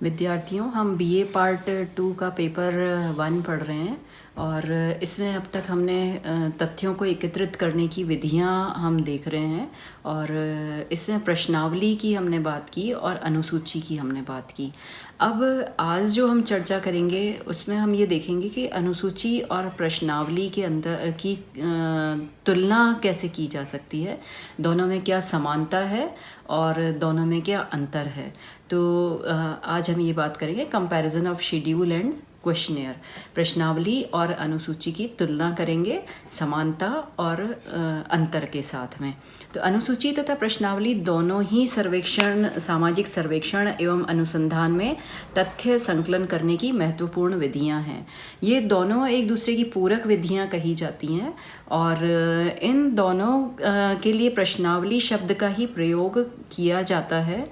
विद्यार्थियों, हम BA part 2 का पेपर 1 पढ़ रहे हैं और इसमें अब तक हमने तथ्यों को एकत्रित करने की विधियां हम देख रहे हैं और इसमें प्रश्नावली की हमने बात की और अनुसूची की हमने बात की। अब आज जो हम चर्चा करेंगे उसमें हम ये देखेंगे कि अनुसूची और प्रश्नावली के अंदर की तुलना कैसे की जा सकती है, दोनों में क्या समानता है और दोनों में क्या अंतर है। तो आज हम ये बात करेंगे comparison of schedule and questionnaire. प्रश्नावली और अनुसूची की तुलना करेंगे समानता और अंतर के साथ में। तो अनुसूची तथा प्रश्नावली दोनों ही सर्वेक्षण, सामाजिक सर्वेक्षण एवं अनुसंधान में तथ्य संकलन करने की महत्वपूर्ण विधियां हैं। ये दोनों एक दूसरे की पूरक विधियां कही जाती हैं और इन दोनों के लिए प्रश्नावली शब्द का ही प्रयोग किया जाता है।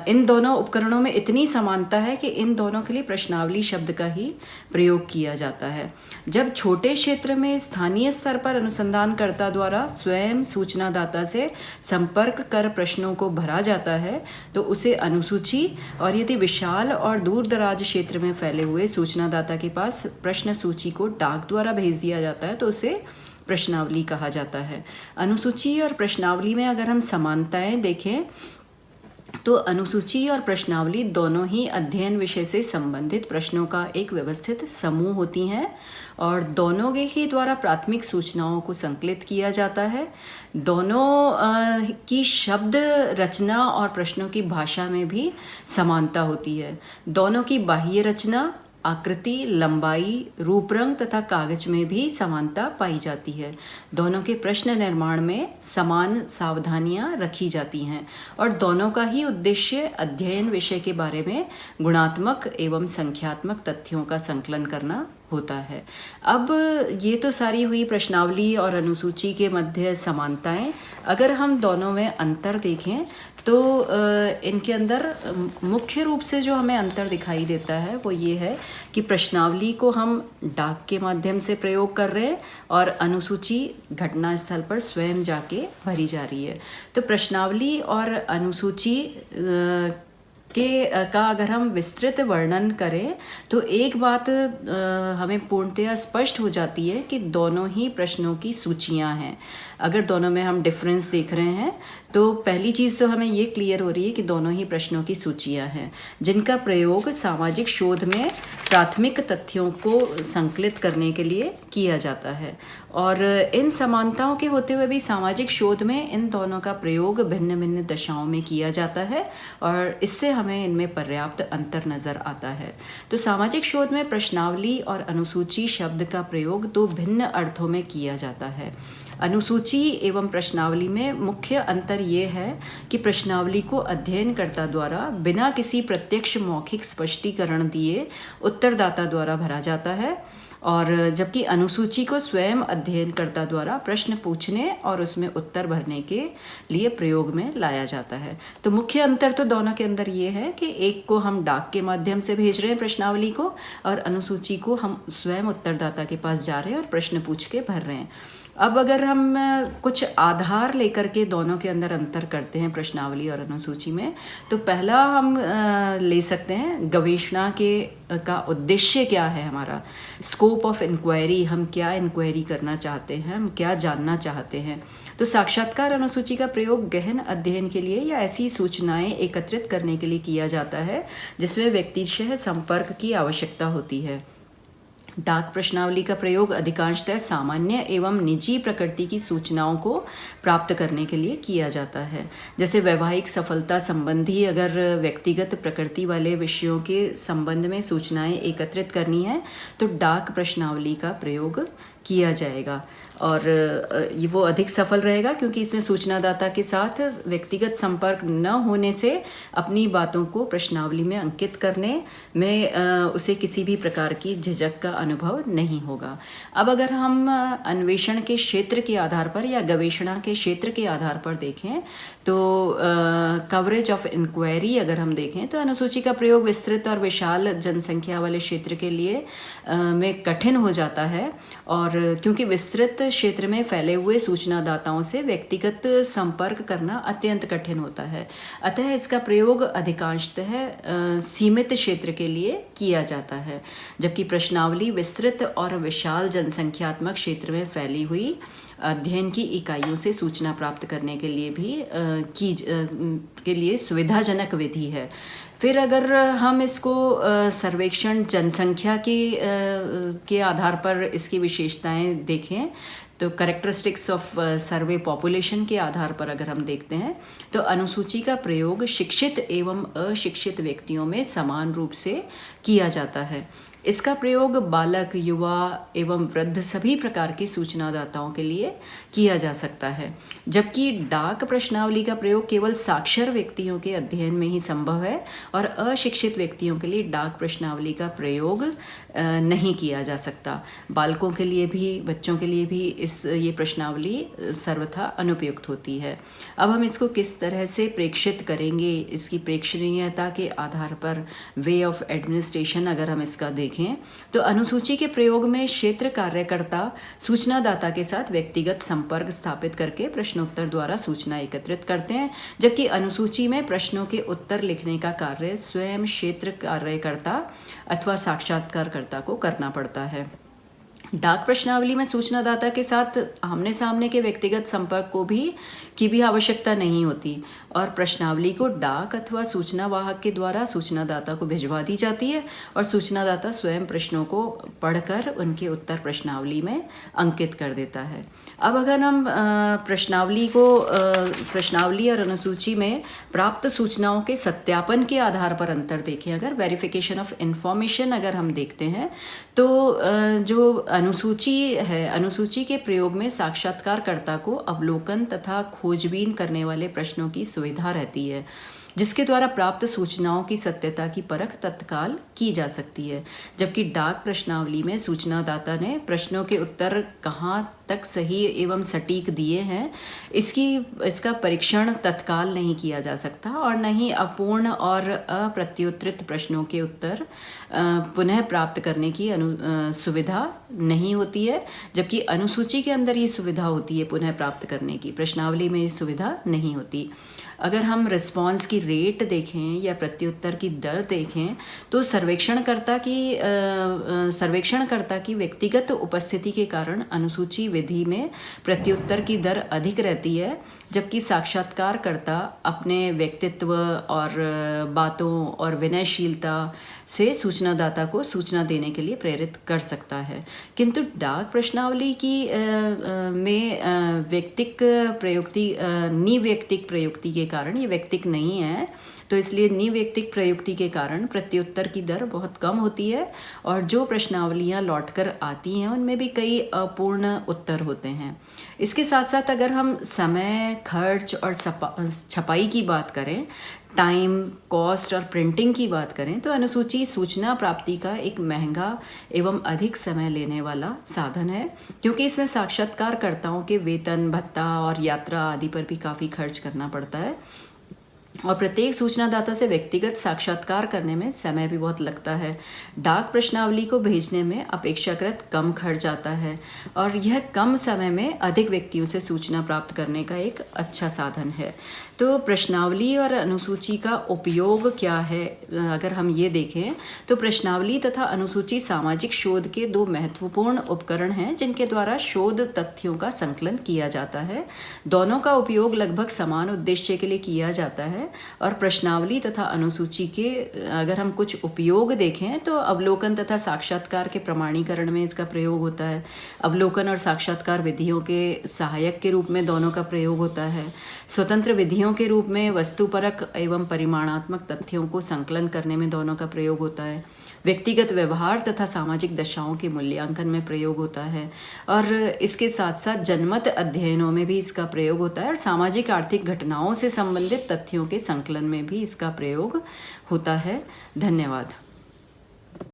इन दोनों उपकरणों में इतनी समानता है कि इन दोनों के लिए प्रश्नावली शब्द का ही प्रयोग किया जाता है। जब छोटे क्षेत्र में स्थानीय स्तर पर अनुसंधानकर्ता द्वारा स्वयं सूचनादाता से संपर्क कर प्रश्नों को भरा जाता है तो उसे अनुसूची, और यदि विशाल और दूर दराज क्षेत्र में फैले हुए सूचनादाता के पास प्रश्न सूची को डाक द्वारा भेज दिया जाता है तो उसे प्रश्नावली कहा जाता है। अनुसूची और प्रश्नावली में अगर हम समानताएं देखें तो अनुसूची और प्रश्नावली दोनों ही अध्ययन विषय से संबंधित प्रश्नों का एक व्यवस्थित समूह होती हैं और दोनों के ही द्वारा प्राथमिक सूचनाओं को संकलित किया जाता है। दोनों की शब्द रचना और प्रश्नों की भाषा में भी समानता होती है। दोनों की बाह्य रचना, आकृति, लंबाई, रूप रंग तथा कागज में भी समानता पाई जाती है। दोनों के प्रश्न निर्माण में समान सावधानियां रखी जाती हैं और दोनों का ही उद्देश्य अध्ययन विषय के बारे में गुणात्मक एवं संख्यात्मक तथ्यों का संकलन करना होता है। अब ये तो सारी हुई प्रश्नावली और अनुसूची के मध्य समानताएं। अगर हम दोनों में अंतर देखें तो इनके अंदर मुख्य रूप से जो हमें अंतर दिखाई देता है वो ये है कि प्रश्नावली को हम डाक के माध्यम से प्रयोग कर रहे हैं और अनुसूची घटना स्थल पर स्वयं जाके भरी जा रही है। तो प्रश्नावली और अनुसूची का अगर हम विस्तृत वर्णन करें तो एक बात हमें पूर्णतया स्पष्ट हो जाती है कि दोनों ही प्रश्नों की सूचियां हैं। अगर दोनों में हम डिफरेंस देख रहे हैं तो पहली चीज़ तो हमें ये क्लियर हो रही है कि दोनों ही प्रश्नों की सूचियां हैं जिनका प्रयोग सामाजिक शोध में प्राथमिक तथ्यों को संकलित करने के लिए किया जाता है। और इन समानताओं के होते हुए भी सामाजिक शोध में इन दोनों का प्रयोग भिन्न भिन्न दशाओं में किया जाता है और इससे हमें इनमें पर्याप्त अंतर नज़र आता है। तो सामाजिक शोध में प्रश्नावली और अनुसूची शब्द का प्रयोग दो भिन्न अर्थों में किया जाता है। अनुसूची एवं प्रश्नावली में मुख्य अंतर ये है कि प्रश्नावली को अध्ययनकर्ता द्वारा बिना किसी प्रत्यक्ष मौखिक स्पष्टीकरण दिए उत्तरदाता द्वारा भरा जाता है और जबकि अनुसूची को स्वयं अध्ययनकर्ता द्वारा प्रश्न पूछने और उसमें उत्तर भरने के लिए प्रयोग में लाया जाता है। तो मुख्य अंतर तो दोनों के अंदर ये है कि एक को हम डाक के माध्यम से भेज रहे हैं प्रश्नावली को और अनुसूची को हम स्वयं उत्तरदाता के पास जा रहे हैं और प्रश्न पूछ के भर रहे हैं। अब अगर हम कुछ आधार लेकर के दोनों के अंदर अंतर करते हैं प्रश्नावली और अनुसूची में, तो पहला हम ले सकते हैं गवेषणा का उद्देश्य क्या है, हमारा स्कोप ऑफ इंक्वायरी, हम क्या इंक्वायरी करना चाहते हैं, हम क्या जानना चाहते हैं। तो साक्षात्कार अनुसूची का प्रयोग गहन अध्ययन के लिए या ऐसी सूचनाएं एकत्रित करने के लिए किया जाता है जिसमें व्यक्तिशः संपर्क की आवश्यकता होती है। डाक प्रश्नावली का प्रयोग अधिकांशतः सामान्य एवं निजी प्रकृति की सूचनाओं को प्राप्त करने के लिए किया जाता है। जैसे वैवाहिक सफलता संबंधी अगर व्यक्तिगत प्रकृति वाले विषयों के संबंध में सूचनाएं एकत्रित करनी है तो डाक प्रश्नावली का प्रयोग किया जाएगा और ये वो अधिक सफल रहेगा क्योंकि इसमें सूचनादाता के साथ व्यक्तिगत संपर्क न होने से अपनी बातों को प्रश्नावली में अंकित करने में उसे किसी भी प्रकार की झिझक का अनुभव नहीं होगा। अब अगर हम अन्वेषण के क्षेत्र के आधार पर या गवेषणा के क्षेत्र के आधार पर देखें तो कवरेज ऑफ इंक्वायरी अगर हम देखें तो अनुसूची का प्रयोग विस्तृत और विशाल जनसंख्या वाले क्षेत्र के लिए में कठिन हो जाता है और क्योंकि विस्तृत क्षेत्र में फैले हुए सूचनादाताओं से व्यक्तिगत संपर्क करना अत्यंत कठिन होता है, अतः इसका प्रयोग अधिकांशतः सीमित क्षेत्र के लिए किया जाता है, जबकि प्रश्नावली विस्तृत और विशाल जनसंख्यात्मक क्षेत्र में फैली हुई अध्ययन की इकाइयों से सूचना प्राप्त करने के लिए भी के लिए सुविधाजनक विधि है। फिर अगर हम इसको सर्वेक्षण जनसंख्या के आधार पर इसकी विशेषताएं देखें तो कैरेक्टरिस्टिक्स ऑफ सर्वे पॉपुलेशन के आधार पर अगर हम देखते हैं तो अनुसूची का प्रयोग शिक्षित एवं अशिक्षित व्यक्तियों में समान रूप से किया जाता है। इसका प्रयोग बालक, युवा एवं वृद्ध सभी प्रकार के सूचनादाताओं के लिए किया जा सकता है, जबकि डाक प्रश्नावली का प्रयोग केवल साक्षर व्यक्तियों के अध्ययन में ही संभव है और अशिक्षित व्यक्तियों के लिए डाक प्रश्नावली का प्रयोग नहीं किया जा सकता। बालकों के लिए भी, बच्चों के लिए भी ये प्रश्नावली सर्वथा अनुपयुक्त होती है। अब हम इसको किस तरह से प्रेक्षित करेंगे, इसकी प्रेक्षणीयता के आधार पर वे ऑफ एडमिनिस्ट्रेशन अगर हम इसका देखें तो अनुसूची के प्रयोग में क्षेत्र कार्यकर्ता सूचनादाता के साथ व्यक्तिगत संपर्क स्थापित करके प्रश्नोत्तर द्वारा सूचना एकत्रित करते हैं, जबकि अनुसूची में प्रश्नों के उत्तर लिखने का कार्य स्वयं क्षेत्र कार्यकर्ता अथवा साक्षात्कारकर्ता को करना पड़ता है। डाक प्रश्नावली में सूचनादाता के साथ आमने सामने के व्यक्तिगत संपर्क की भी आवश्यकता नहीं होती और प्रश्नावली को डाक अथवा सूचना वाहक के द्वारा सूचनादाता को भिजवा दी जाती है और सूचनादाता स्वयं प्रश्नों को पढ़कर उनके उत्तर प्रश्नावली में अंकित कर देता है। अब अगर हम प्रश्नावली और अनुसूची में प्राप्त सूचनाओं के सत्यापन के आधार पर अंतर देखें, अगर वेरिफिकेशन ऑफ इंफॉर्मेशन अगर हम देखते हैं तो जो अनुसूची है, अनुसूची के प्रयोग में साक्षात्कारकर्ता को अवलोकन तथा खोजबीन करने वाले प्रश्नों की सुविधा रहती है, जिसके द्वारा प्राप्त सूचनाओं की सत्यता की परख तत्काल की जा सकती है, जबकि डाक प्रश्नावली में सूचनादाता ने प्रश्नों के उत्तर कहाँ तक सही एवं सटीक दिए हैं इसका परीक्षण तत्काल नहीं किया जा सकता और न ही अपूर्ण और अप्रत्युत्तरित प्रश्नों के उत्तर पुनः प्राप्त करने की सुविधा नहीं होती है, जबकि अनुसूची के अंदर ये सुविधा होती है पुनः प्राप्त करने की, प्रश्नावली में ये सुविधा नहीं होती। अगर हम रिस्पॉन्स की रेट देखें या प्रत्युत्तर की दर देखें तो सर्वेक्षणकर्ता की व्यक्तिगत उपस्थिति के कारण अनुसूची विधि में प्रत्युत्तर की दर अधिक रहती है, जबकि साक्षात्कारकर्ता अपने व्यक्तित्व और बातों और विनयशीलता से सूचनादाता को सूचना देने के लिए प्रेरित कर सकता है। किंतु डाक प्रश्नावली में निव्यक्तिक प्रयुक्ति के कारण ये व्यक्तिक नहीं है, तो इसलिए निव्यक्तिक प्रयुक्ति के कारण प्रत्युत्तर की दर बहुत कम होती है और जो प्रश्नावलियाँ लौटकर आती हैं उनमें भी कई अपूर्ण उत्तर होते हैं। इसके साथ साथ अगर हम समय, खर्च और छपाई की बात करें, टाइम, कॉस्ट और प्रिंटिंग की बात करें तो अनुसूची सूचना प्राप्ति का एक महंगा एवं अधिक समय लेने वाला साधन है, क्योंकि इसमें साक्षात्कारकर्ताओं के वेतन, भत्ता और यात्रा आदि पर भी काफ़ी खर्च करना पड़ता है और प्रत्येक सूचनादाता से व्यक्तिगत साक्षात्कार करने में समय भी बहुत लगता है। डाक प्रश्नावली को भेजने में अपेक्षाकृत कम खर्च आता है और यह कम समय में अधिक व्यक्तियों से सूचना प्राप्त करने का एक अच्छा साधन है। तो प्रश्नावली और अनुसूची का उपयोग क्या है अगर हम ये देखें तो प्रश्नावली तथा अनुसूची सामाजिक शोध के दो महत्वपूर्ण उपकरण हैं जिनके द्वारा शोध तथ्यों का संकलन किया जाता है। दोनों का उपयोग लगभग समान उद्देश्य के लिए किया जाता है और प्रश्नावली तथा अनुसूची के अगर हम कुछ उपयोग देखें तो अवलोकन तथा साक्षात्कार के प्रमाणीकरण में इसका प्रयोग होता है। अवलोकन और साक्षात्कार विधियों के सहायक के रूप में दोनों का प्रयोग होता है। स्वतंत्र विधियों के रूप में वस्तुपरक एवं परिमाणात्मक तथ्यों को संकलन करने में दोनों का प्रयोग होता है। व्यक्तिगत व्यवहार तथा सामाजिक दशाओं के मूल्यांकन में प्रयोग होता है और इसके साथ साथ जनमत अध्ययनों में भी इसका प्रयोग होता है और सामाजिक आर्थिक घटनाओं से संबंधित तथ्यों के संकलन में भी इसका प्रयोग होता है। धन्यवाद।